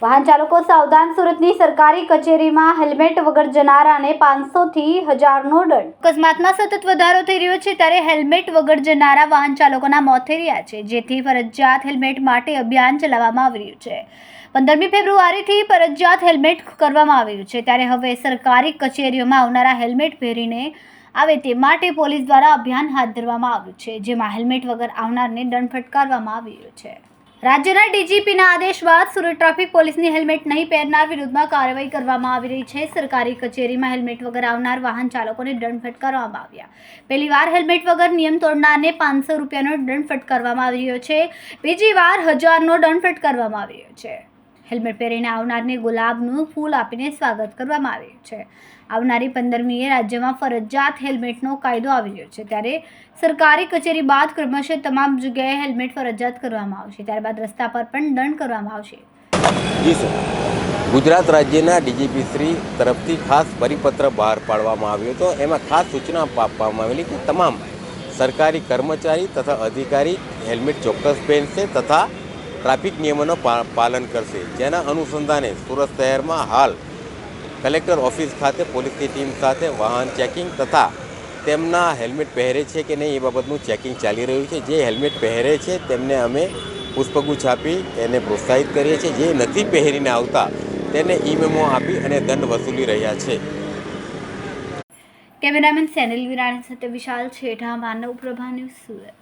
વાહન ચાલકો સાવધાન. સુરતની સરકારી કચેરીમાં હેલ્મેટ વગર જનારાને 500 થી 1000નો દંડ. અકસ્માતમાં સતત વધારો થઈ રહ્યો છે ત્યારે હેલ્મેટ વગર જનારા વાહન ચાલકોના મોત થઈ રહ્યા છે, જેથી ફરજિયાત હેલ્મેટ માટે અભિયાન ચલાવવામાં આવી રહ્યું છે. 15મી ફેબ્રુઆરીથી ફરજિયાત હેલ્મેટ કરવામાં આવી રહ્યું છે ત્યારે હવે સરકારી કચેરીઓમાં આવનારા હેલ્મેટ પહેરીને આવે તે માટે પોલીસ દ્વારા અભિયાન હાથ ધરવામાં આવ્યું છે, જેમાં હેલ્મેટ વગર આવનારને દંડ ફટકારવામાં આવી રહ્યો છે. રાજ્યના ડીજીપીના આદેશ બાદ સુરત ટ્રાફિક પોલીસની હેલ્મેટ નહીં પહેરનાર વિરુદ્ધમાં કાર્યવાહી કરવામાં આવી રહી છે. સરકારી કચેરીમાં હેલ્મેટ વગર આવનાર વાહન ચાલકોને દંડ ફટકારવામાં આવ્યા. પહેલીવાર હેલ્મેટ વગર નિયમ તોડનારને 500 રૂપિયાનો દંડ ફટકારવામાં આવી રહ્યો છે. બીજી વાર 1000નો દંડ ફટકારવામાં આવી રહ્યો છે. હેલ્મેટ પહેરીને આવનારને ગુલાબનું ફૂલ આપીને સ્વાગત કરવામાં આવ્યું છે. આવનારી 15મીએ રાજ્યમાં ફરજિયાત હેલ્મેટનો કાયદો આવી રહ્યો છે ત્યારે સરકારી કચેરી બાદ ક્રમશઃ તમામ જગ્યાએ હેલ્મેટ ફરજિયાત કરવામાં આવશે. ત્યારબાદ રસ્તા પર પણ દંડ કરવામાં આવશે. જી સર, ગુજરાત રાજ્યના ડીજીપી શ્રી તરફથી ખાસ પરિપત્ર બહાર પાડવામાં આવ્યો હતો. એમાં ખાસ સૂચના આપવામાં આવેલી કે તમામ સરકારી કર્મચારી તથા અધિકારી હેલ્મેટ ચોક્કસ પહેરશે તથા ટ્રાફિક નિયમોનું પાલન કરશે. જેના અનુસંધાને સુરત શહેરમાં હાલ કલેક્ટર ઓફિસ ખાતે પોલીસની ટીમ સાથે વાહન ચેકિંગ તથા તેમના હેલ્મેટ પહેરે છે કે નહીં એ બાબતનું ચેકિંગ ચાલી રહ્યું છે. જે હેલ્મેટ પહેરે છે તેમને અમે પુષ્પગુચ્છ આપી એને પ્રોત્સાહિત કરીએ છીએ. જે નથી પહેરીને આવતા તેને ઈ-મેમો આપી અને દંડ વસૂલી રહ્યા છે. કેમેરામેન સેનિલ વિરાણી સાથે વિશાલ છેઠા, માનવ પ્રભા ન્યૂઝ, સુરત.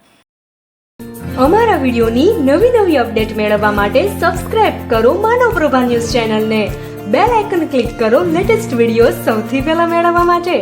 અમારા વિડીયોની નવી અપડેટ મેળવવા માટે સબસ્ક્રાઇબ કરો માનવ પ્રભા ન્યૂઝ ચેનલને. બેલ આઇકન ક્લિક કરો લેટેસ્ટ વિડીયો સૌથી પહેલા મેળવવા માટે.